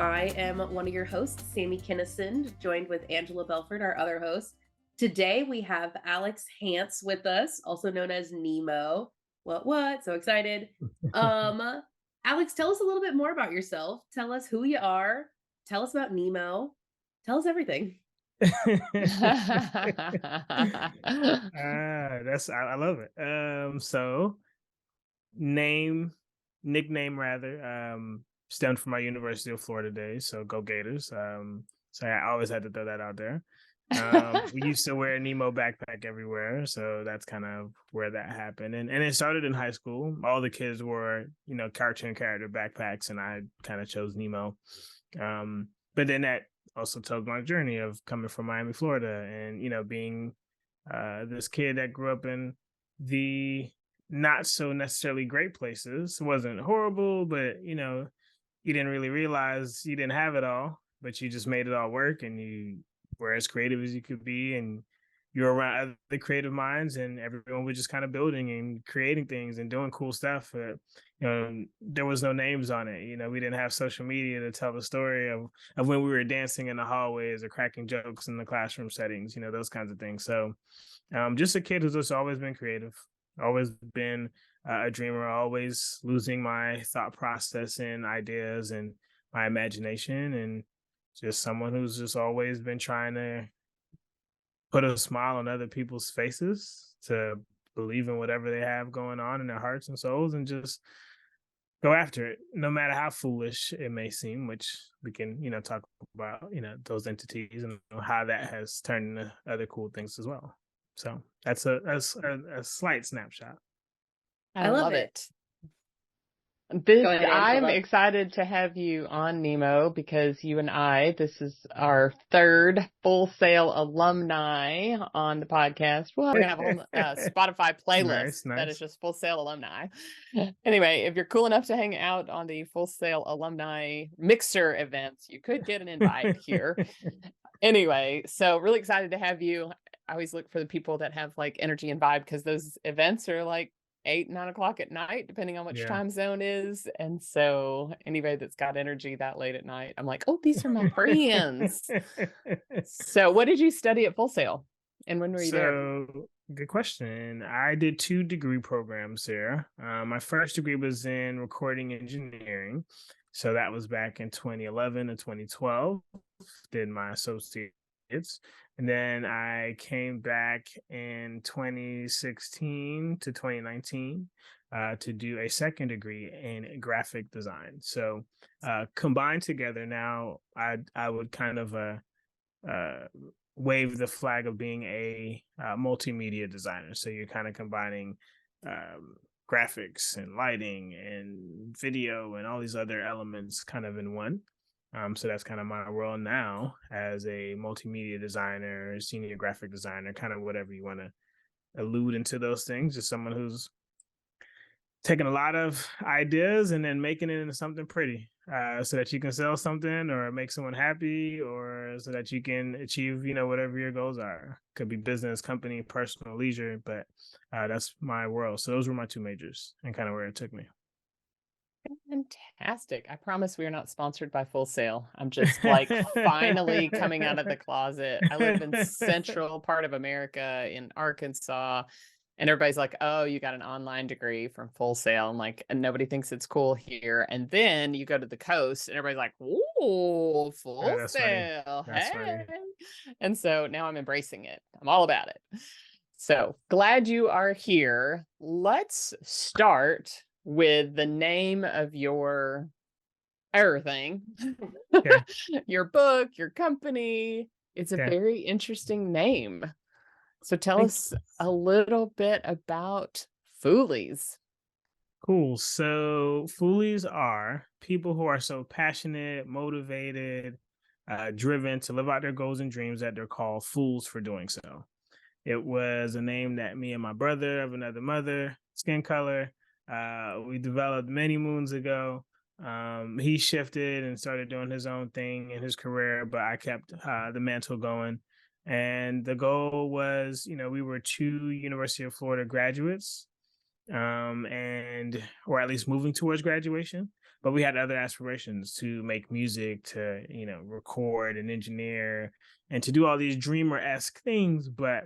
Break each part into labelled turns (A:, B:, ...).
A: I am one of your hosts, Sami Kinnison, joined with Angela Belford, our other host. Today we have Alex Hanse with us, also known as Nemo. What? So excited. Alex, tell us a little bit more about yourself. Tell us who you are. Tell us about Nemo. Tell us everything.
B: I love it. So nickname rather, stemmed from my University of Florida days. So go Gators. So I always had to throw that out there. We used to wear a Nemo backpack everywhere, so that's kind of where that happened. And it started in high school. All the kids wore, cartoon character backpacks, and I kind of chose Nemo. But then that also tells my journey of coming from Miami, Florida, and being this kid that grew up in the not so necessarily great places. It wasn't horrible, but you didn't really realize you didn't have it all, but you just made it all work, and you were as creative as you could be, and you're around other creative minds, and everyone was just kind of building and creating things and doing cool stuff. There was no names on it. We didn't have social media to tell the story of when we were dancing in the hallways or cracking jokes in the classroom settings, those kinds of things. So just a kid who's just always been creative, always been a dreamer, always losing my thought process and ideas and my imagination, and just someone who's just always been trying to put a smile on other people's faces, to believe in whatever they have going on in their hearts and souls, and just go after it, no matter how foolish it may seem, which we can, talk about, those entities and how that has turned into other cool things as well. So that's a slight snapshot.
C: I love it. I'm excited to have you on, Nemo, because you and this is our third Full Sail alumni on the podcast. We're going to have a whole Spotify playlist that is just Full Sail alumni. Anyway, if you're cool enough to hang out on the Full Sail alumni mixer events, you could get an invite here. Anyway, so really excited to have you. I always look for the people that have like energy and vibe, because those events are like 8, 9 o'clock at night, depending on which time zone is. And so anybody that's got energy that late at night, I'm like, oh, these are my friends. So what did you study at Full Sail, and when were you there?
B: Good question. I did 2 degree programs there. My first degree was in recording engineering. So that was back in 2011 and 2012. Did my associates. And then I came back in 2016 to 2019 to do a second degree in graphic design. So combined together now, I would kind of wave the flag of being a multimedia designer. So you're kind of combining graphics and lighting and video and all these other elements kind of in one. So that's kind of my role now as a multimedia designer, senior graphic designer, kind of whatever you want to allude into those things. Just someone who's taking a lot of ideas and then making it into something pretty, so that you can sell something or make someone happy, or so that you can achieve, whatever your goals are. Could be business, company, personal, leisure, but that's my world. So those were my 2 majors and kind of where it took me.
C: Fantastic. I promise we are not sponsored by Full Sail. I'm just like finally coming out of the closet. I live in central part of America in Arkansas, and everybody's like, oh, you got an online degree from Full Sail. I'm like, and nobody thinks it's cool here. And then you go to the coast and everybody's like, ooh, Full Sail. Hey. Funny. And so now I'm embracing it. I'm all about it. So glad you are here. Let's start with the name of your everything. Okay. Your book, your company. It's a very interesting name. So tell us a little bit about Foolies.
B: Cool. So Foolies are people who are so passionate, motivated, driven to live out their goals and dreams that they're called fools for doing so. It was a name that me and my brother of another mother, skin color, we developed many moons ago. He shifted and started doing his own thing in his career, but I kept the mantle going. And the goal was, we were 2 University of Florida graduates, or at least moving towards graduation. but we had other aspirations to make music, to, record and engineer and to do all these dreamer-esque things. But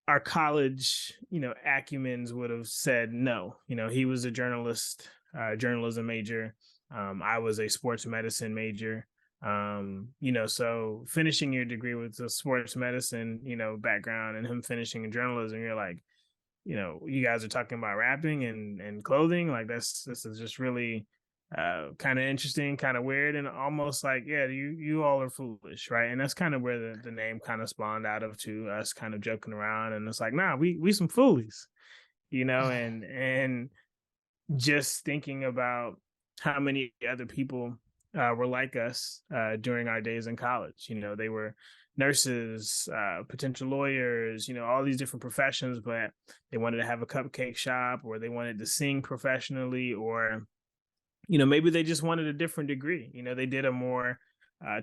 B: our college, acumens would have said no. He was a journalism major. I was a sports medicine major. So finishing your degree with a sports medicine, background, and him finishing in journalism, you're like, you guys are talking about rapping and clothing. Like this is just really kind of interesting, kind of weird, and almost like, yeah, you all are foolish, right? And that's kind of where the name kind of spawned out of, to us kind of joking around, and it's like, nah, we some foolies, and just thinking about how many other people were like us during our days in college. They were nurses, potential lawyers, all these different professions, but they wanted to have a cupcake shop, or they wanted to sing professionally, or maybe they just wanted a different degree. They did a more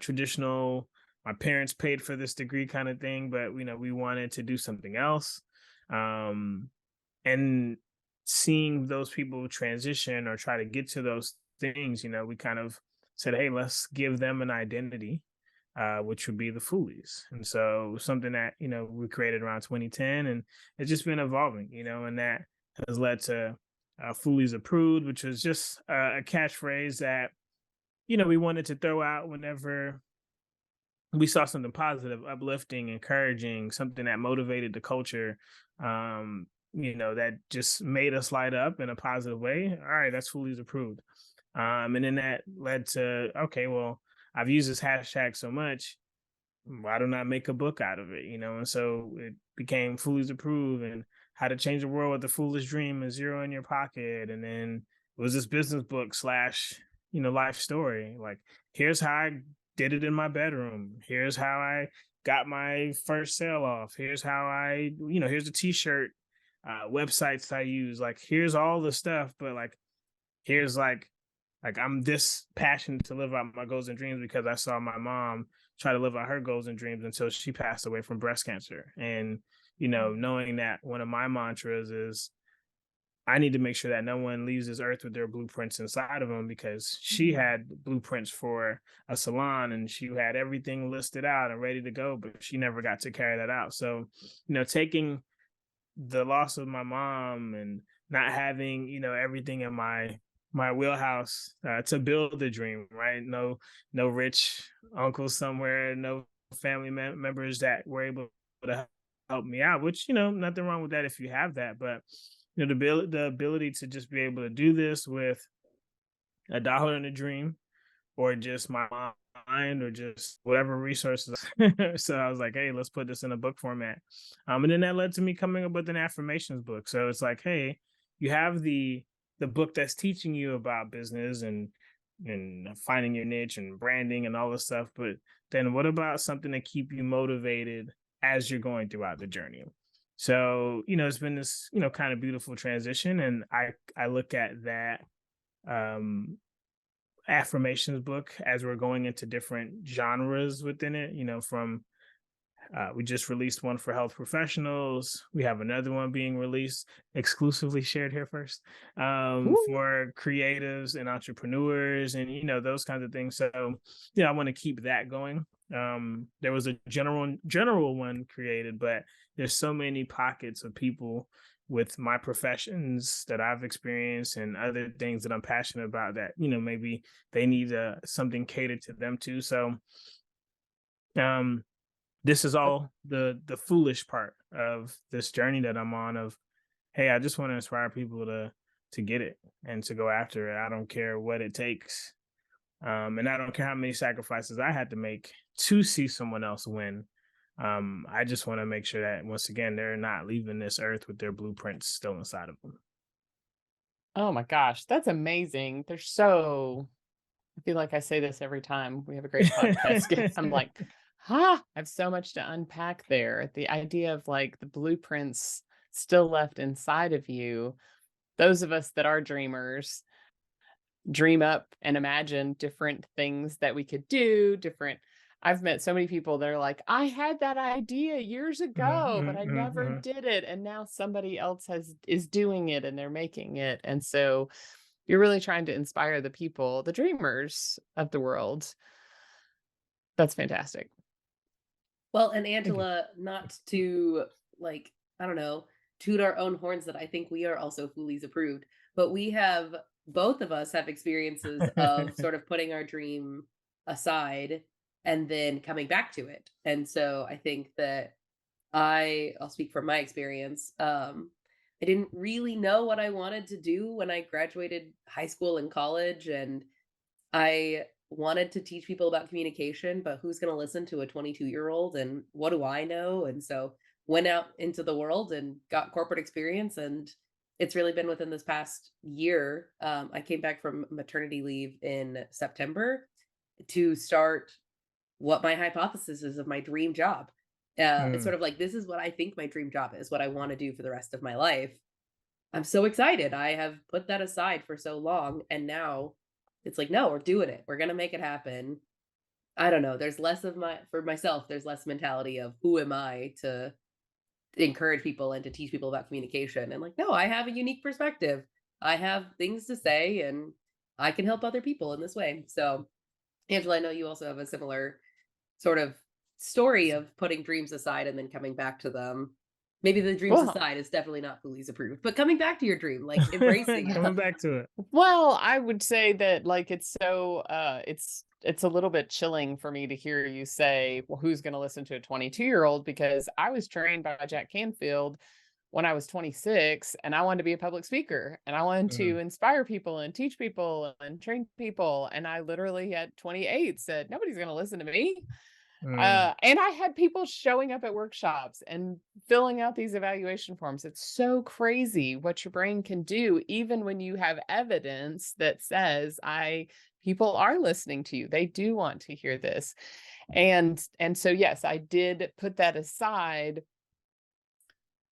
B: traditional, my parents paid for this degree kind of thing, but we wanted to do something else. And seeing those people transition or try to get to those things, we kind of said, hey, let's give them an identity, which would be the Foolies. And so something that, we created around 2010, and it's just been evolving, and that has led to Foolies Approved, which was just a catchphrase that, we wanted to throw out whenever we saw something positive, uplifting, encouraging, something that motivated the culture, that just made us light up in a positive way. All right, that's Foolies Approved. And then that led to, okay, well, I've used this hashtag so much, why don't I make a book out of it? And so it became Foolies Approved, and How to Change the World with a Foolish Dream and Zero in Your Pocket. And then it was this business book / life story. Like, here's how I did it in my bedroom. Here's how I got my first sale off. Here's how here's the t-shirt websites I use. Like, here's all the stuff, but here's I'm this passionate to live out my goals and dreams because I saw my mom try to live out her goals and dreams until she passed away from breast cancer. And, knowing that one of my mantras is, I need to make sure that no one leaves this earth with their blueprints inside of them, because she had blueprints for a salon and she had everything listed out and ready to go, but she never got to carry that out. So, taking the loss of my mom and not having, everything in my wheelhouse to build the dream, right? No rich uncles somewhere, no family members that were able to help me out, which, nothing wrong with that if you have that. But, the ability to just be able to do this with $1 in a dream, or just my mind, or just whatever resources. So I was like, hey, let's put this in a book format. And then that led to me coming up with an affirmations book. So it's like, hey, you have the book that's teaching you about business and finding your niche and branding and all this stuff, but then what about something to keep you motivated as you're going throughout the journey? So, it's been this, kind of beautiful transition. And I look at that affirmations book as we're going into different genres within it, from we just released one for health professionals. We have another one being released, exclusively shared here first, for creatives and entrepreneurs, and those kinds of things. So I want to keep that going. There was a general one created, but there's so many pockets of people with my professions that I've experienced and other things that I'm passionate about that maybe they need something catered to them too. So this is all the foolish part of this journey that I'm on, of, hey, I just want to inspire people to get it and to go after it. I don't care what it takes. And I don't care how many sacrifices I had to make to see someone else win. I just want to make sure that, once again, they're not leaving this earth with their blueprints still inside of them.
C: Oh my gosh, that's amazing. I feel like I say this every time we have a great podcast. I'm like, I have so much to unpack there. The idea of the blueprints still left inside of you. Those of us that are dreamers dream up and imagine different things that we could do, I've met so many people that are like, I had that idea years ago, but I never did it. And now somebody else is doing it and they're making it. And so you're really trying to inspire the people, the dreamers of the world. That's fantastic.
A: Well, and
B: Thank you.
A: Angela, not to like, I don't know, toot our own horns that I think we are also Foolies approved, but we have both of us have experiences of sort of putting our dream aside and then coming back to it. And so I think that I'll speak from my experience. I didn't really know what I wanted to do when I graduated high school and college, and I wanted to teach people about communication, but who's going to listen to a 22-year-old and what do I know? And so went out into the world and got corporate experience, and it's really been within this past year. I came back from maternity leave in September to start what my hypothesis is of my dream job. It's
B: Mm.
A: sort of like, this is what I think my dream job is, what I want to do for the rest of my life. I'm so excited. I have put that aside for so long. And now it's like, no, we're doing it. We're going to make it happen. I don't know. There's less of for myself, there's less mentality of who am I to encourage people and to teach people about communication. And like, no, I have a unique perspective. I have things to say and I can help other people in this way. So, Angela, I know you also have a similar sort of story of putting dreams aside and then coming back to them. Maybe the dreams
C: Well,
A: aside is definitely not Foolies approved, but coming back to your dream, like embracing it.
B: Coming back to it.
C: well, I would say that like it's so it's a little bit chilling for me to hear you say, well, who's going to listen to a 22-year-old? Because I was trained by Jack Canfield when I was 26 and I wanted to be a public speaker and I wanted
B: Mm.
C: to inspire people and teach people and train people. And I literally at 28 said, nobody's going to listen to me.
B: Mm.
C: And I had people showing up at workshops and filling out these evaluation forms. It's so crazy what your brain can do, even when you have evidence that says, people are listening to you. They do want to hear this. And so yes, I did put that aside.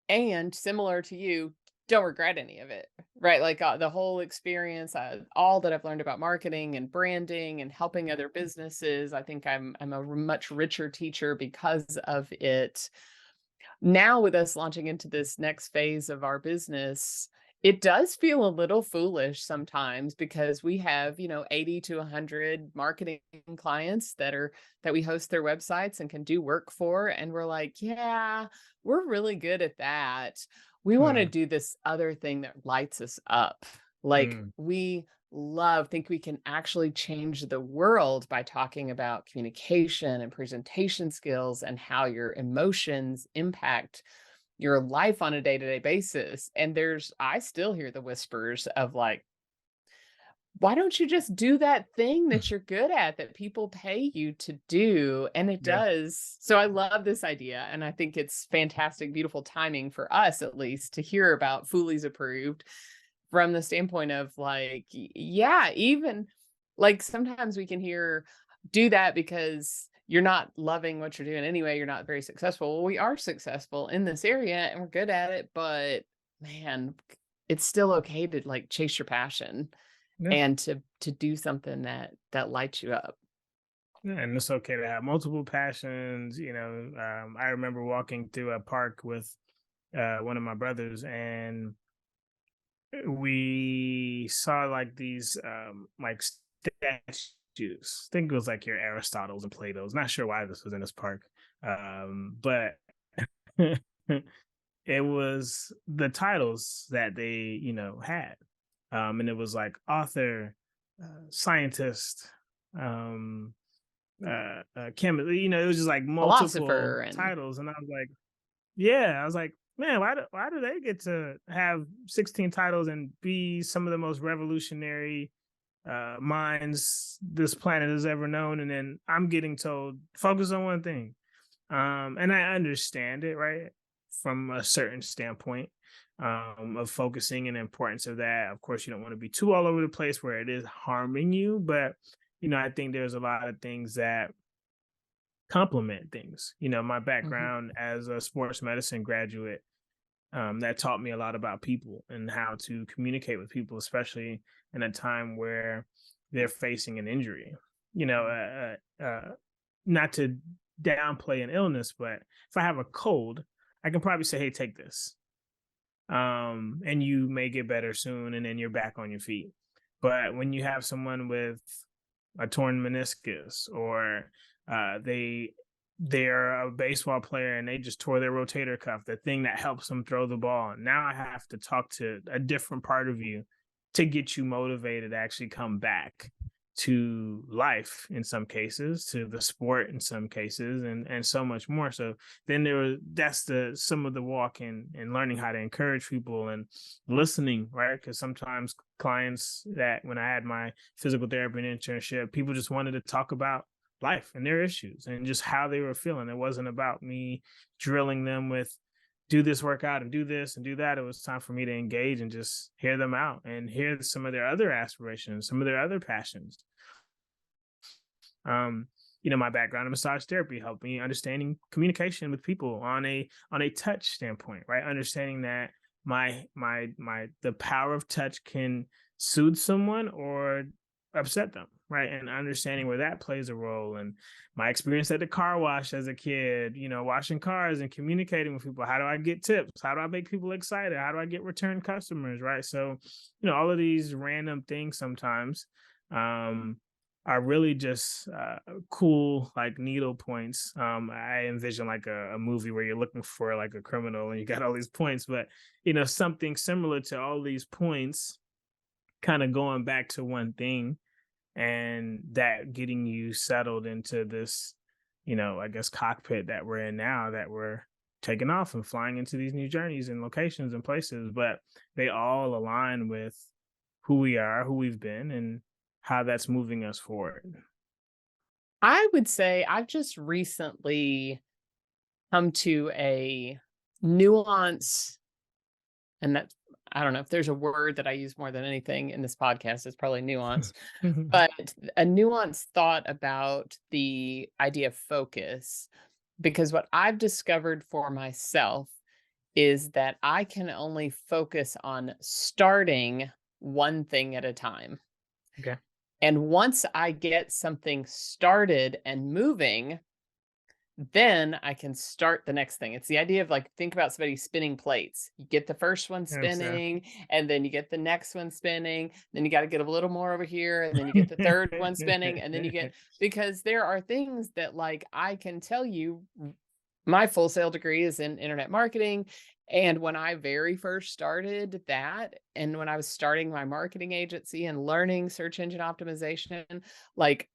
C: And similar to you, don't regret any of it, right? Like the whole experience, all that I've learned about marketing and branding and helping other businesses. I think I'm a much richer teacher because of it. Now with us launching into this next phase of our business, it does feel a little foolish sometimes because we have, 80 to 100 marketing clients that we host their websites and can do work for. And we're like, yeah, we're really good at that. We want to
B: Mm.
C: do this other thing that lights us up. Like
B: Mm.
C: we think we can actually change the world by talking about communication and presentation skills and how your emotions impact your life on a day-to-day basis. And I still hear the whispers of like, why don't you just do that thing that you're good at that people pay you to do? And it
B: Yeah.
C: does. So I love this idea. And I think it's fantastic, beautiful timing for us, at least, to hear about Foolies Approved from the standpoint of like, yeah, even like sometimes we can hear do that because you're not loving what you're doing anyway. You're not very successful. Well, we are successful in this area and we're good at it, but man, it's still okay to like chase your passion
B: Yeah.
C: and to do something that lights you up.
B: Yeah, and it's okay to have multiple passions. I remember walking through a park with one of my brothers, and we saw like these like statues. I think it was like your Aristotles and Plato's. Not sure why this was in this park, but it was the titles that they had, and it was like author, scientist, um chemist. It was just like multiple
C: Philosopher and
B: titles, and I was like, yeah, I was like, man, why do they get to have 16 titles and be some of the most revolutionary minds this planet has ever known, and then I'm getting told focus on one thing. And I understand it, right, from a certain standpoint, of focusing and the importance of that. Of course, you don't want to be too all over the place where it is harming you, but I think there's a lot of things that complement things. My
C: Mhm.
B: background as a sports medicine graduate, that taught me a lot about people and how to communicate with people, especially in a time where they're facing an injury. Not to downplay an illness, but if I have a cold, I can probably say, "Hey, take this," and you may get better soon, and then you're back on your feet. But when you have someone with a torn meniscus, or they're a baseball player and they just tore their rotator cuff, the thing that helps them throw the ball. Now I have to talk to a different part of you to get you motivated to actually come back to life in some cases, to the sport in some cases, and so much more. So then that's some of the walk in and learning how to encourage people and listening, right? Because sometimes clients, that when I had my physical therapy and internship, people just wanted to talk about life and their issues and just how they were feeling. It wasn't about me drilling them with do this workout and do this and do that. It was time for me to engage and just hear them out and hear some of their other aspirations, some of their other passions. My background in massage therapy helped me understanding communication with people on a touch standpoint, right? Understanding that the power of touch can soothe someone or upset them, right? And understanding where that plays a role. And my experience at the car wash as a kid, washing cars and communicating with people. How do I get tips? How do I make people excited? How do I get return customers, right? So, all of these random things sometimes are really just cool, like needle points. I envision like a movie where you're looking for like a criminal and you got all these points, but something similar to all these points kind of going back to one thing, and that getting you settled into this, I guess, cockpit that we're in now, that we're taking off and flying into these new journeys and locations and places, but they all align with who we are, who we've been, and how that's moving us forward.
C: I would say I've just recently come to a nuance, and that, I don't know if there's a word that I use more than anything in this podcast, it's probably nuance, but a nuanced thought about the idea of focus. Because what I've discovered for myself is that I can only focus on starting one thing at a time.
B: Okay.
C: And once I get something started and moving, then I can start the next thing. It's the idea of, like, think about somebody spinning plates. You get the first one spinning, and then you get the next one spinning. Then you got to get a little more over here, and then you get the third one spinning, and then because there are things that, like, I can tell you, my Full Sail degree is in internet marketing. And when I very first started that, and when I was starting my marketing agency and learning search engine optimization, like,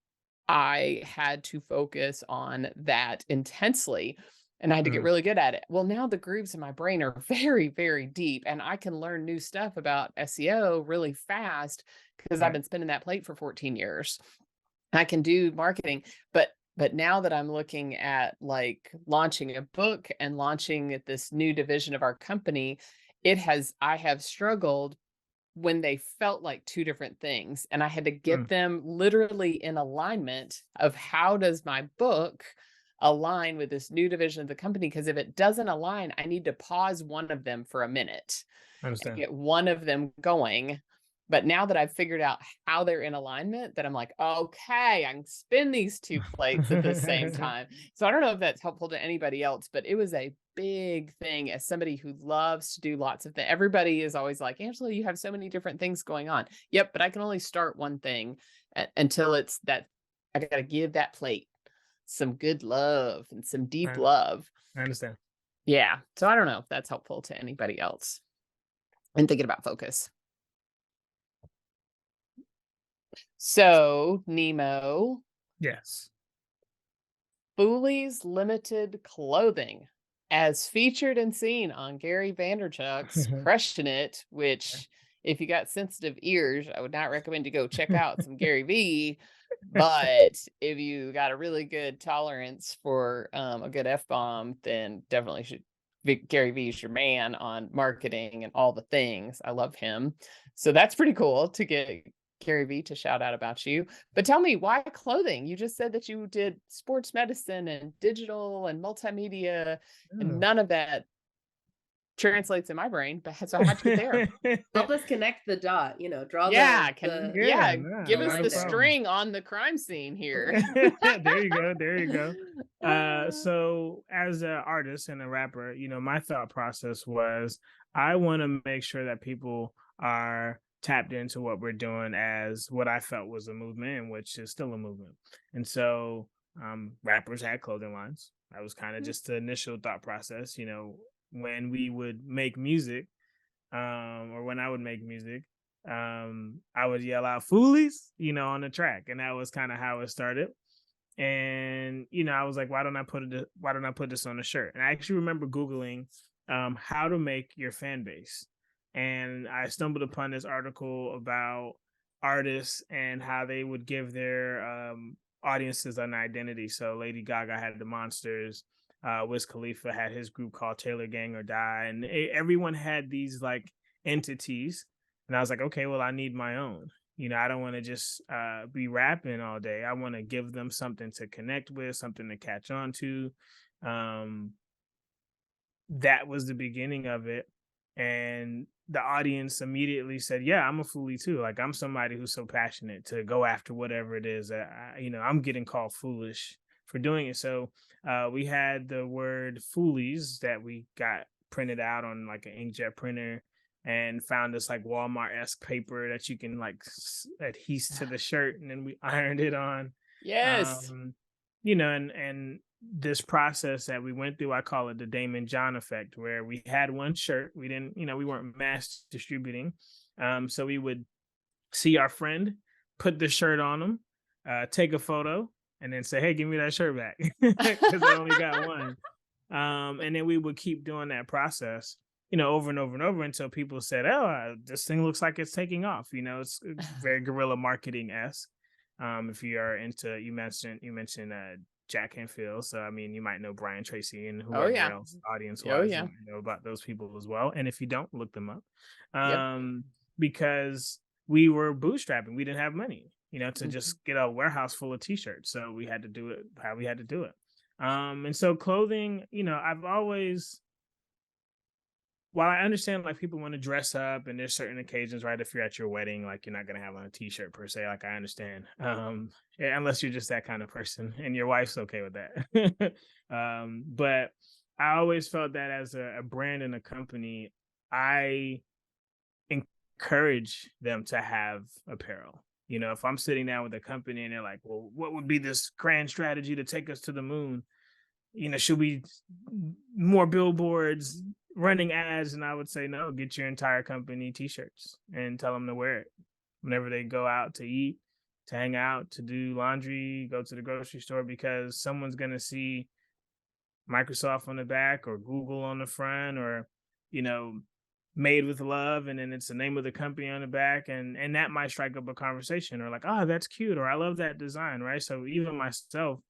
C: I had to focus on that intensely, and I had to get really good at it. Well, now the grooves in my brain are very, very deep, and I can learn new stuff about SEO really fast because I've been spinning that plate for 14 years. I can do marketing, but now that I'm looking at, like, launching a book and launching this new division of our company, I have struggled when they felt like two different things, and I had to get them literally in alignment of how does my book align with this new division of the company? Because if it doesn't align, I need to pause one of them for a minute and get one of them going. But now that I've figured out how they're in alignment, that I'm like, okay, I can spin these two plates at the same time. So I don't know if that's helpful to anybody else, but it was a big thing as somebody who loves to do lots of things. Everybody is always like, Angela, you have so many different things going on. Yep, but I can only start one thing until it's that I got to give that plate some good love and some deep love.
B: I understand.
C: Yeah. So I don't know if that's helpful to anybody else in thinking about focus. So, Nemo.
B: Yes.
C: Foolies Limited Clothing, as featured and seen on Gary Vaynerchuk's Crushing It, which, if you got sensitive ears, I would not recommend you go check out some Gary V. But if you got a really good tolerance for a good F-bomb, then definitely should. Gary V's your man on marketing and all the things. I love him. So that's pretty cool to get Gary V to shout out about you. But tell me, why clothing? You just said that you did sports medicine and digital and multimedia, and none of that translates in my brain. But so how'd you get there?
A: Help us connect the dot, draw
C: give us the string on the crime scene here.
B: There you go. So as an artist and a rapper, my thought process was, I want to make sure that people are tapped into what we're doing as what I felt was a movement, and which is still a movement. And so rappers had clothing lines. That was kind of
A: Mm.
B: just the initial thought process. When we would make music, or when I would make music, I would yell out "Foolies," on the track, and that was kind of how it started. And I was like, why don't I put this on a shirt? And I actually remember Googling how to make your fan base, and I stumbled upon this article about artists and how they would give their audiences an identity. So Lady Gaga had the Monsters, Wiz Khalifa had his group called Taylor Gang or Die, and everyone had these like entities. And I was like, okay, well, I need my own. I don't want to just be rapping all day. I want to give them something to connect with, something to catch on to. Um, that was the beginning of it. And the audience immediately said, yeah, I'm a foolie too. Like, I'm somebody who's so passionate to go after whatever it is that I'm getting called foolish for doing it. So we had the word foolies that we got printed out on like an inkjet printer, and found this like Walmart-esque paper that you can like adhere to the shirt, and then we ironed it on.
C: Yes.
B: And this process that we went through, I call it the Damon John effect, where we had one shirt. We didn't, we weren't mass distributing. So we would see our friend, put the shirt on them, take a photo, and then say, hey, give me that shirt back, because I only got one. And then we would keep doing that process, over and over and over, until people said, oh, this thing looks like it's taking off. It's very guerrilla marketing-esque. If you are into, you mentioned Jack Canfield. So, I mean, you might know Brian Tracy and
C: Oh
B: whoever
C: yeah.
B: else audience
C: Oh
B: wise,
C: yeah.
B: you know about those people as well. And if you don't, look them up.
C: Yep.
B: Because we were bootstrapping. We didn't have money, to
C: Mhm.
B: just get a warehouse full of t-shirts. So we had to do it how we had to do it. And so clothing, I've always, while I understand like people want to dress up and there's certain occasions, right? If you're at your wedding, like you're not gonna have on a t-shirt per se. Like I understand. Unless you're just that kind of person and your wife's okay with that. But I always felt that as a brand and a company, I encourage them to have apparel. If I'm sitting down with a company and they're like, well, what would be this grand strategy to take us to the moon? Should we more billboards, running ads? And I would say, no, get your entire company t-shirts and tell them to wear it whenever they go out to eat, to hang out, to do laundry, go to the grocery store, because someone's going to see Microsoft on the back or Google on the front, or, made with love, and then it's the name of the company on the back, and that might strike up a conversation, or like, oh, that's cute, or I love that design, right? So even myself,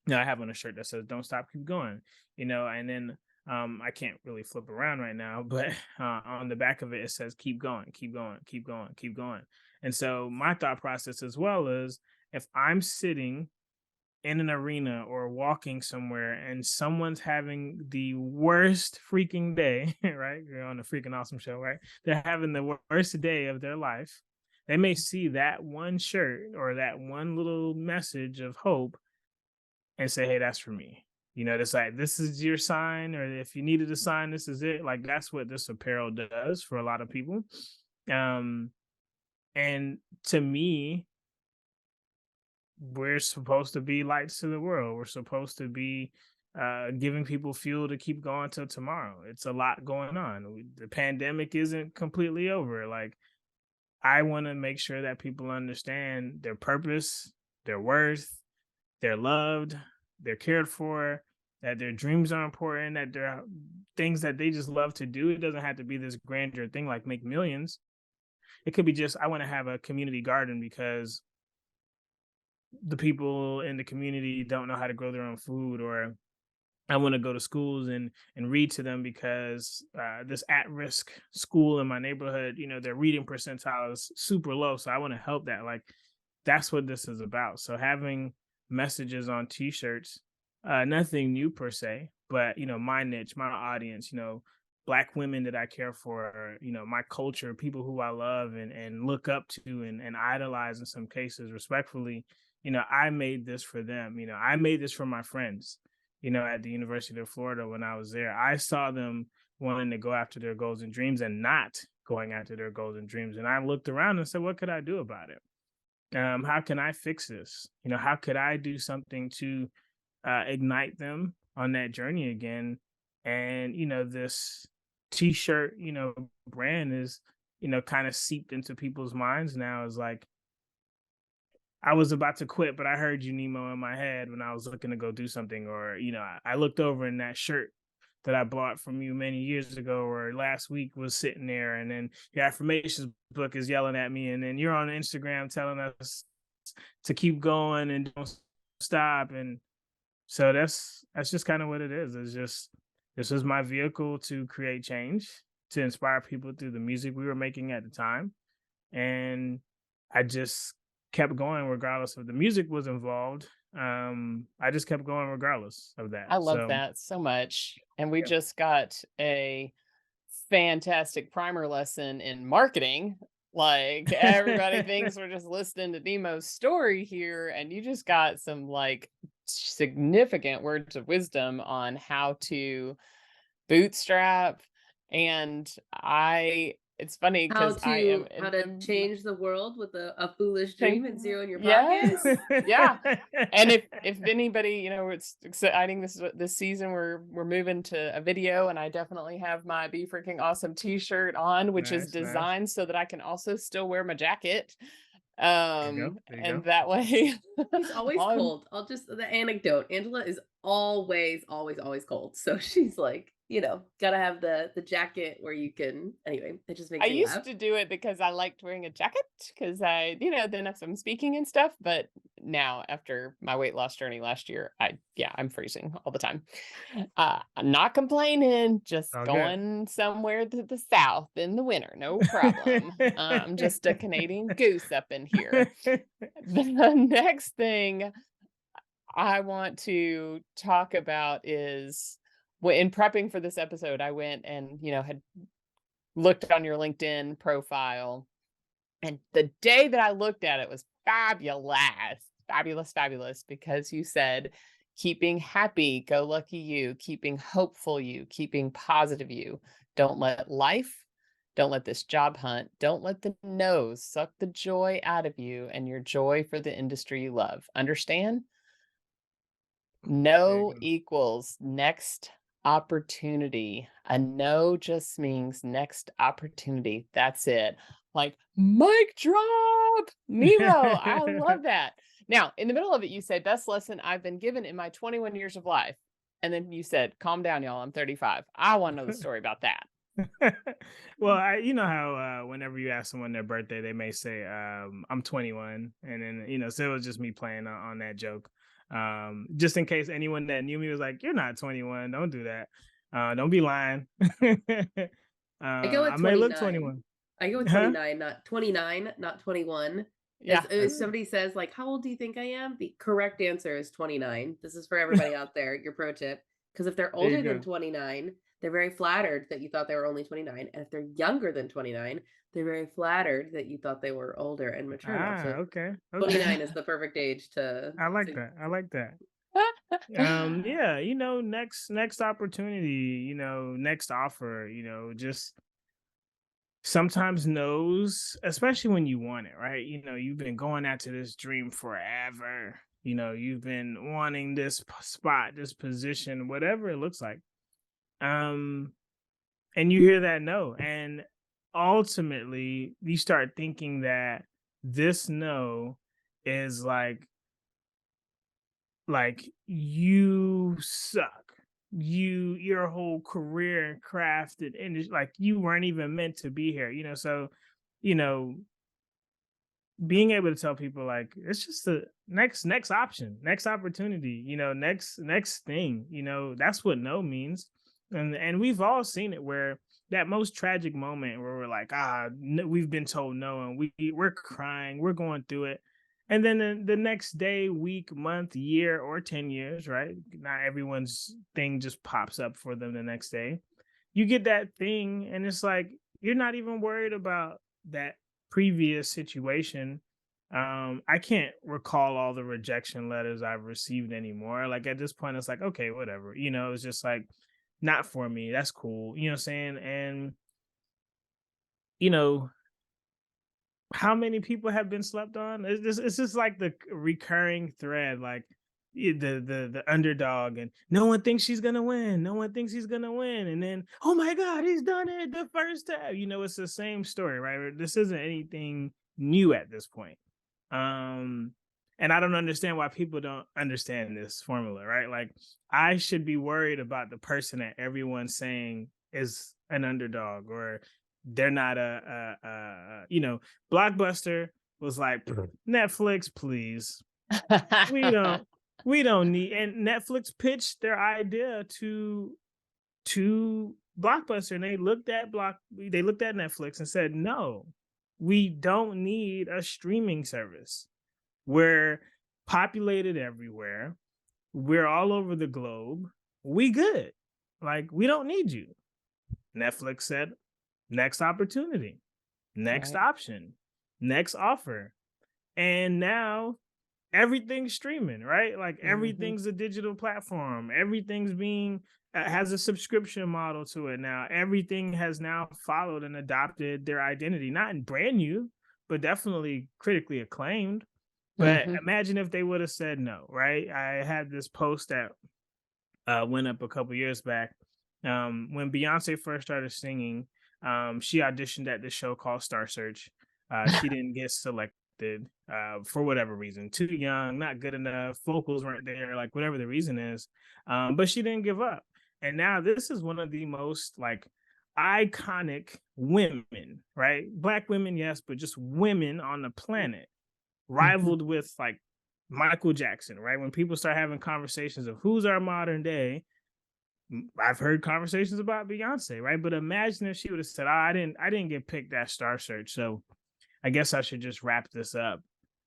B: I have on a shirt that says "Don't stop, keep going," and then I can't really flip around right now, but on the back of it, it says "Keep going, keep going, keep going, keep going." And so my thought process as well is, if I'm sitting in an arena or walking somewhere and someone's having the worst freaking day, right? You're on a freaking awesome show, right? They're having the worst day of their life. They may see that one shirt or that one little message of hope and say, hey, that's for me. It's like, this is your sign, or if you needed a sign, this is it. Like, that's what this apparel does for a lot of people. And to me, we're supposed to be lights to the world. We're supposed to be giving people fuel to keep going till tomorrow. It's a lot going on. The pandemic isn't completely over. Like, I want to make sure that people understand their purpose, their worth, they're loved, they're cared for, that their dreams are important, that there are things that they just love to do. It doesn't have to be this grandeur thing like make millions. It could be just, I want to have a community garden because the people in the community don't know how to grow their own food, or I want to go to schools and read to them because this at-risk school in my neighborhood, their reading percentile is super low. So I want to help that. Like, that's what this is about. So having messages on t-shirts, nothing new per se, but my niche, my audience, Black women that I care for, my culture, people who I love and look up to and idolize in some cases, respectfully. I made this for them. I made this for my friends, at the University of Florida. When I was there, I saw them wanting to go after their goals and dreams and not going after their goals and dreams. And I looked around and said, what could I do about it? How can I fix this? How could I do something to ignite them on that journey again? And, this t-shirt, brand is, kind of seeped into people's minds now. Is like, I was about to quit, but I heard you, Nemo, in my head when I was looking to go do something. Or, I looked over and that shirt that I bought from you many years ago or last week was sitting there. And then your affirmations book is yelling at me. And then you're on Instagram telling us to keep going and don't stop. And so that's just kind of what it is. It's just, this was my vehicle to create change, to inspire people through the music we were making at the time. And I just kept going regardless of the music was involved. I just kept going regardless of that.
C: I love that so much. And we just got a fantastic primer lesson in marketing. Like, everybody thinks we're just listening to Nemo's story here, and you just got some like significant words of wisdom on how to bootstrap. And it's funny
A: How
C: because I am
A: how to change the world with a foolish dream and zero in your
C: Yes.
A: pocket.
C: Yeah. And if anybody, it's exciting. This season we're moving to a video, and I definitely have my Be Freaking Awesome t-shirt on, which is
B: Nice.
C: designed so that I can also still wear my jacket.
B: There you
C: And
B: go.
C: that way
A: She's always cold. The anecdote. Angela is always, always, always cold. So she's like, gotta have the jacket where you can. Anyway, it just makes
C: I
A: me
C: used
A: laugh.
C: to do it because I liked wearing a jacket because then if I'm speaking and stuff. But now, after my weight loss journey last year, I'm freezing all the time. I'm not complaining, just
B: All good.
C: going somewhere to the south in the winter, no problem. I'm just a Canadian goose up in here. The next thing I want to talk about is, in prepping for this episode, I went and had looked on your LinkedIn profile, and the day that I looked at it was fabulous, because you said, keeping happy, go lucky you, keeping hopeful you, keeping positive you. Don't let this job hunt, don't let the no's suck the joy out of you and your joy for the industry you love. Understand? No equals next opportunity. A no just means next opportunity. That's it. Like, mic drop. Nemo, I love that. Now, in the middle of it, you say, best lesson I've been given in my 21 years of life. And then you said, calm down, y'all. I'm 35. I want to know the story about that.
B: Well, you know how whenever you ask someone their birthday, they may say, I'm 21. And then, so it was just me playing on that joke. Just in case anyone that knew me was like, you're not 21. Don't do that. Don't be lying.
A: I go with
B: I may look
A: 29.
B: 21.
A: I go with
B: Huh?
A: 29, not 21.
C: Yeah.
A: If somebody says, like, how old do you think I am? The correct answer is 29. This is for everybody out there, your pro tip. Because if they're
B: There you
A: older than
B: go.
A: 29, they're very flattered that you thought they were only 29. And if they're younger than 29, they're very flattered that you thought they were older and mature enough. So
B: Okay.
A: 29 is the perfect age to.
B: I like that. I like that. Yeah, next opportunity, next offer, just sometimes knows, especially when you want it, right? You've been going after this dream forever. You've been wanting this spot, this position, whatever it looks like. And you hear that no, and ultimately you start thinking that this no is like you suck, your whole career and craft and like you weren't even meant to be here, so you know being able to tell people like it's just the next option, next opportunity, next thing, that's what no means. And we've all seen it, where that most tragic moment where we're like, we've been told no, and we're crying, we're going through it. And then the next day, week, month, year, or 10 years, right? Not everyone's thing just pops up for them the next day. You get that thing, and it's like, you're not even worried about that previous situation. I can't recall all the rejection letters I've received anymore. Like at this point, it's like, okay, whatever. It's just like, not for me. That's cool. You know what I'm saying? And you know, how many people have been slept on? It's just like the recurring thread, like the underdog, and no one thinks she's gonna win. No one thinks he's gonna win, and then oh my god, he's done it the first time. It's the same story, right? This isn't anything new at this point. Um, and I don't understand why people don't understand this formula, right? Like I should be worried about the person that everyone's saying is an underdog or they're not Blockbuster was like Netflix, please. We don't we don't need, and Netflix pitched their idea to Blockbuster, and they looked at Netflix and said, "No, we don't need a streaming service. We're populated everywhere. We're all over the globe. We good. Like we don't need you." Netflix said, "Next opportunity, next
C: Right.
B: option, next offer." And now everything's streaming, right? Like
C: Hmm.
B: everything's a digital platform. Everything's being has a subscription model to it now. Everything has now followed and adopted their identity, not in brand new, but definitely critically acclaimed. But
C: Hmm.
B: imagine if they would have said no, right? I had this post that went up a couple years back. When Beyonce first started singing, she auditioned at this show called Star Search. She didn't get selected for whatever reason. Too young, not good enough, vocals weren't there, like whatever the reason is. But she didn't give up. And now this is one of the most like iconic women, right? Black women, yes, but just women on the planet,
C: Hmm.
B: rivaled with like Michael Jackson, right? When people start having conversations of who's our modern day, I've heard conversations about Beyonce, right? But imagine if she would have said, I didn't get picked at Star Search, so I guess I should just wrap this up,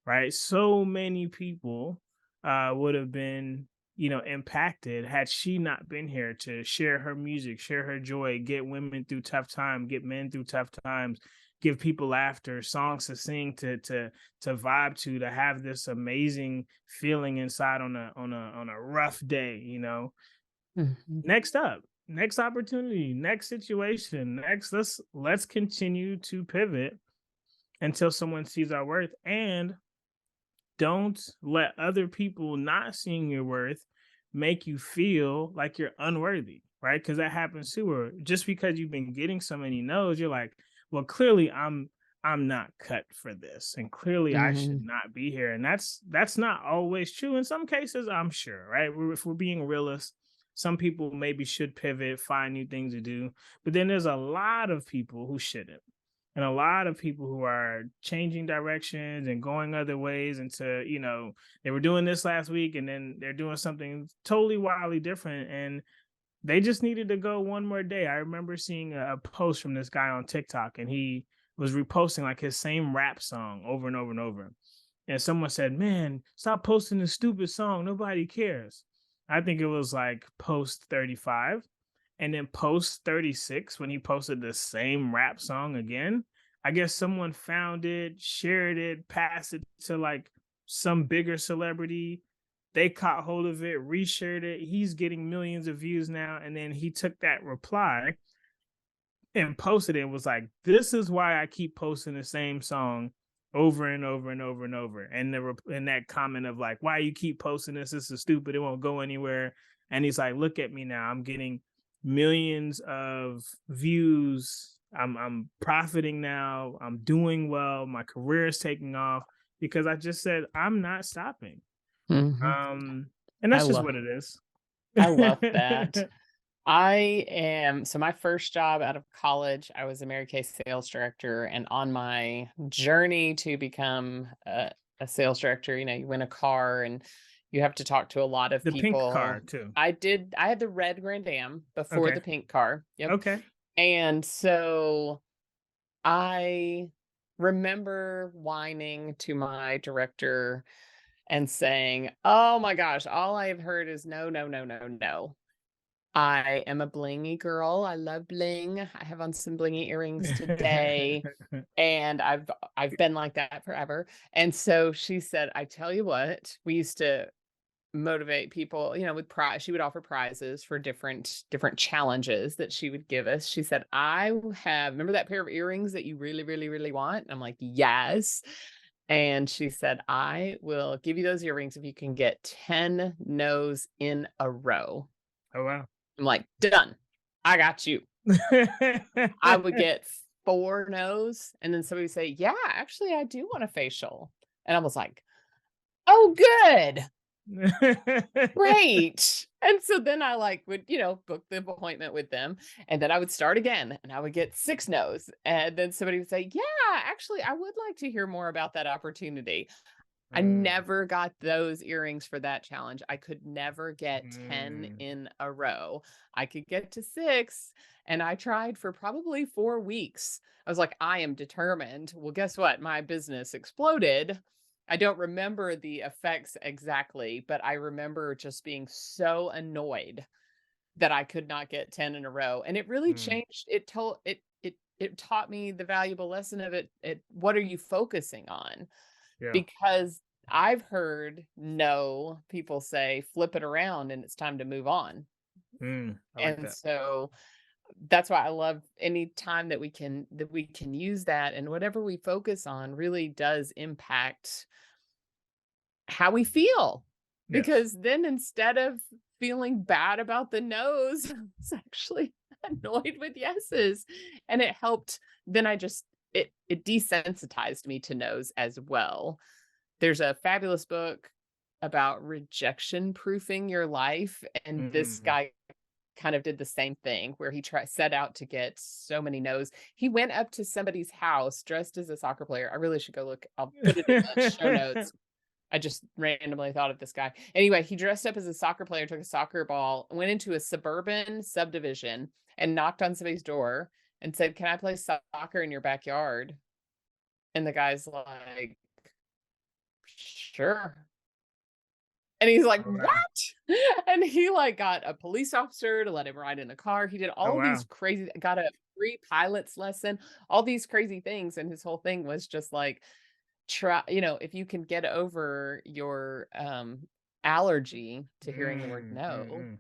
B: right? So many people would have been, impacted had she not been here to share her music, share her joy, get women through tough times, get men through tough times, give people laughter, songs to sing, to vibe to have this amazing feeling inside on a rough day.
C: Hmm.
B: Next up, next opportunity, next situation, next let's continue to pivot until someone sees our worth, and don't let other people not seeing your worth make you feel like you're unworthy, right? Because that happens too. Or just because you've been getting so many no's, you're like, well, clearly I'm not cut for this, and clearly I should
C: Hmm.
B: not be here. And that's not always true. In some cases, I'm sure, right? If we're being realists, some people maybe should pivot, find new things to do, but then there's a lot of people who shouldn't, and a lot of people who are changing directions and going other ways into, they were doing this last week and then they're doing something totally wildly different, and they just needed to go one more day. I remember seeing a post from this guy on TikTok, and he was reposting like his same rap song over and over and over. And someone said, "Man, stop posting this stupid song. Nobody cares." I think it was like post 35. And then post 36, when he posted the same rap song again, I guess someone found it, shared it, passed it to like some bigger celebrity. They caught hold of it, reshared it. He's getting millions of views now. And then he took that reply and posted it and was like, "This is why I keep posting the same song over and over and over and over." And in that comment of like, "Why you keep posting this? This is stupid. It won't go anywhere." And he's like, "Look at me now. I'm getting millions of views. I'm profiting now. I'm doing well. My career is taking off because I just said I'm not stopping."
C: Hmm.
B: Um, and
C: I
B: that's just
C: love
B: what it is.
C: I love that. So my first job out of college, I was a Mary Kay sales director. And on my journey to become a sales director, you win a car and you have to talk to a lot of
B: The pink
C: people.
B: car too.
C: I had the red Grand Am before the
B: Okay.
C: pink car. Yep.
B: Okay.
C: And so I remember whining to my director and saying, "Oh my gosh, all I've heard is no, no, no, no, no. I am a blingy girl. I love bling. I have on some blingy earrings today, and I've been like that forever." And so she said, "I tell you what, we used to motivate people, with prize. She would offer prizes for different challenges that she would give us. She said, remember that pair of earrings that you really, really, really want? And I'm like, yes. And she said, I will give you those earrings if you can get 10 no's in a row.
B: Oh, wow.
C: I'm like, done. I got you. I would get 4 no's, and then somebody would say, yeah, actually, I do want a facial. And I was like, oh, good. Great. And so then I would, book the appointment with them, and then I would start again and I would get 6 no's. And then somebody would say, yeah, actually, I would like to hear more about that opportunity. I never got those earrings for that challenge. I could never get 10 in a row. I could get to 6, and I tried for probably 4 weeks. I was like, I am determined. Well, guess what? My business exploded. I don't remember the effects exactly, but I remember just being so annoyed that I could not get 10 in a row. And it really changed. It taught me the valuable lesson of it. What are you focusing on?
B: Yeah.
C: Because I've heard people say, flip it around and it's time to move on.
B: I like
C: And
B: that.
C: so that's why I love any time that we can use that, and whatever we focus on really does impact how we feel.
B: Yes.
C: Because then instead of feeling bad about the no's, I was actually annoyed with yeses. And it helped. Then it desensitized me to no's as well. There's a fabulous book about rejection proofing your life. And this guy kind of did the same thing, where he set out to get so many no's. He went up to somebody's house dressed as a soccer player. I really should go look. I'll put it in the show notes. I just randomly thought of this guy. Anyway, he dressed up as a soccer player, took a soccer ball, went into a suburban subdivision and knocked on somebody's door and said, can I play soccer in your backyard? And the guy's like, sure. And he's like, what? And he got a police officer to let him ride in a car. He did all these crazy, got a free pilot's lesson, all these crazy things. And his whole thing was just like, try, if you can get over your allergy to hearing the word no,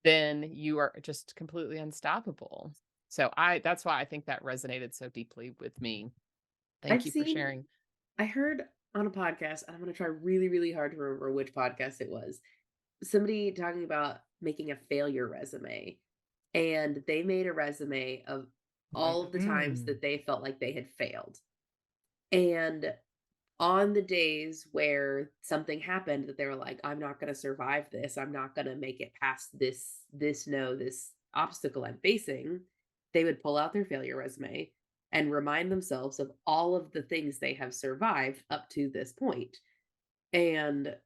C: then you are just completely unstoppable. So that's why I think that resonated so deeply with me. Thank you for sharing.
A: I heard on a podcast, I'm going to try really, really hard to remember which podcast it was, somebody talking about making a failure resume. And they made a resume of all of the times that they felt like they had failed. And on the days where something happened that they were like, I'm not going to survive this, I'm not going to make it past this obstacle I'm facing, they would pull out their failure resume and remind themselves of all of the things they have survived up to this point. And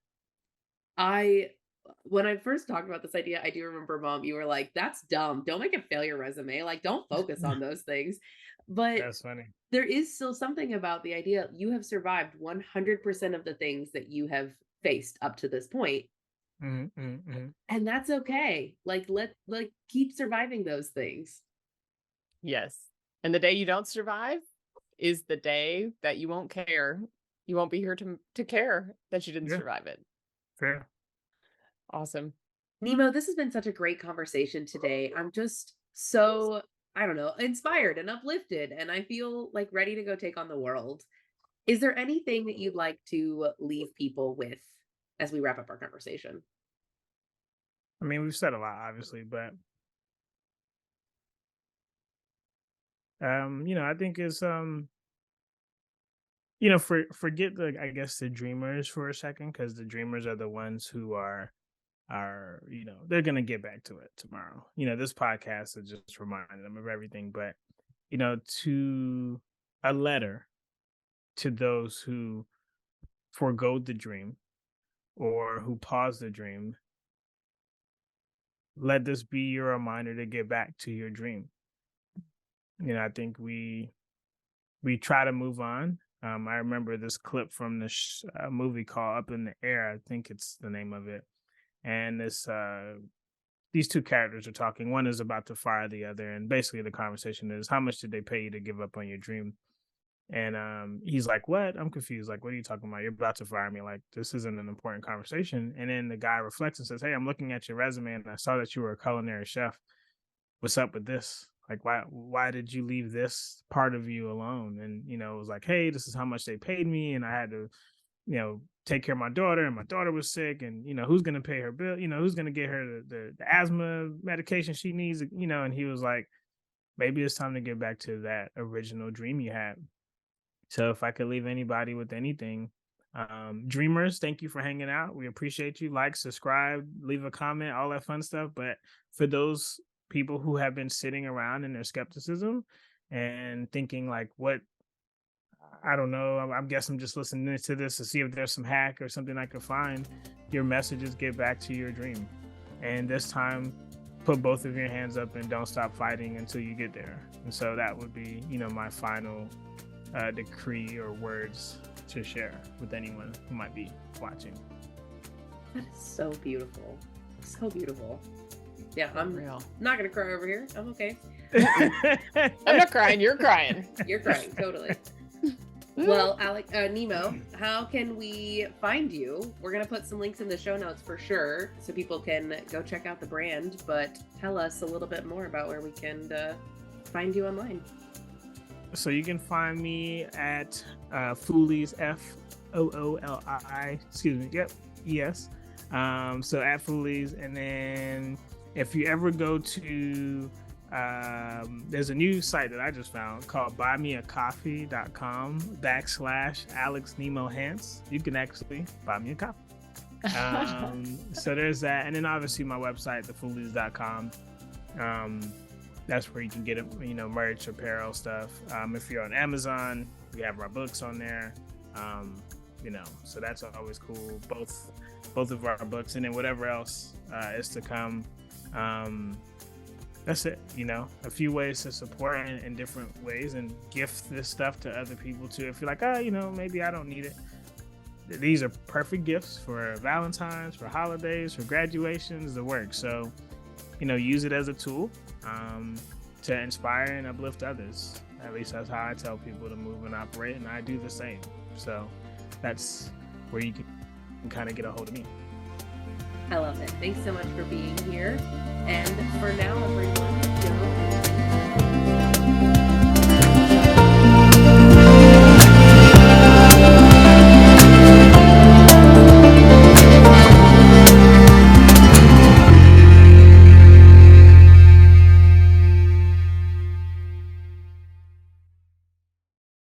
A: when I first talked about this idea, I do remember, Mom, you were like, that's dumb. Don't make a failure resume. Don't focus on those things. But
B: that's funny.
A: There is still something about the idea you have survived 100% of the things that you have faced up to this point. And that's okay. Keep surviving those things.
C: Yes. And the day you don't survive is the day that you won't care. You won't be here to care that you didn't survive it.
B: Fair.
C: Awesome.
A: Nemo, this has been such a great conversation today. I'm just so, I don't know, inspired and uplifted, and I feel ready to go take on the world. Is there anything that you'd like to leave people with as we wrap up our conversation?
B: I mean, we've said a lot, obviously, but I think it's forget the dreamers for a second, because the dreamers are the ones who are they're gonna get back to it tomorrow. This podcast is just reminding them of everything, but to a letter to those who forgo the dream or who pause the dream, let this be your reminder to get back to your dream. I think we try to move on. I remember this clip from this movie called Up in the Air. I think it's the name of it. And these two characters are talking. One is about to fire the other. And basically the conversation is, how much did they pay you to give up on your dream? And he's like, what? I'm confused. Like, what are you talking about? You're about to fire me. Like, this isn't an important conversation. And then the guy reflects and says, hey, I'm looking at your resume and I saw that you were a culinary chef. What's up with this? Like, why did you leave this part of you alone? And, you know, it was like, hey, this is how much they paid me. And I had to, you know, take care of my daughter, and my daughter was sick, and, you know, who's going to pay her bill? You know, who's going to get her the asthma medication she needs, you know? And he was like, maybe it's time to get back to that original dream you had. So if I could leave anybody with anything, dreamers, thank you for hanging out. We appreciate you. Like, subscribe, leave a comment, all that fun stuff. But for those people who have been sitting around in their skepticism and thinking like, what, I don't know, I guess I'm just listening to this to see if there's some hack or something I could find. Your message is get back to your dream. And this time, put both of your hands up and don't stop fighting until you get there. And so that would be, you know, my final decree or words to share with anyone who might be watching.
A: That is so beautiful. So beautiful. Yeah, I'm
C: Real.
A: not gonna cry over here. I'm okay.
C: I'm not crying. You're crying.
A: You're crying, totally. Well, Nemo, how can we find you? We're gonna put some links in the show notes for sure, so people can go check out the brand. But tell us a little bit more about where we can find you online.
B: So you can find me at Foolies, Foolii. Excuse me. Yep. Yes. So at Foolies, and then if you ever go to there's a new site that I just found called buymeacoffee.com/Alex Nemo Hanse. You can actually buy me a coffee. So there's that, and then obviously my website, thefoolies.com. That's where you can get, you know, merch, apparel stuff. If you're on Amazon, we have our books on there. You know, so that's always cool. Both of our books, and then whatever else is to come. That's it. You know, a few ways to support in different ways, and gift this stuff to other people too. If you're like, oh, you know, maybe I don't need it. These are perfect gifts for Valentine's, for holidays, for graduations, the work. So, you know, use it as a tool to inspire and uplift others. At least that's how I tell people to move and operate, and I do the same. So that's where you can kind of get a hold of me.
A: I love it. Thanks so much for being here. And for now, everyone, go.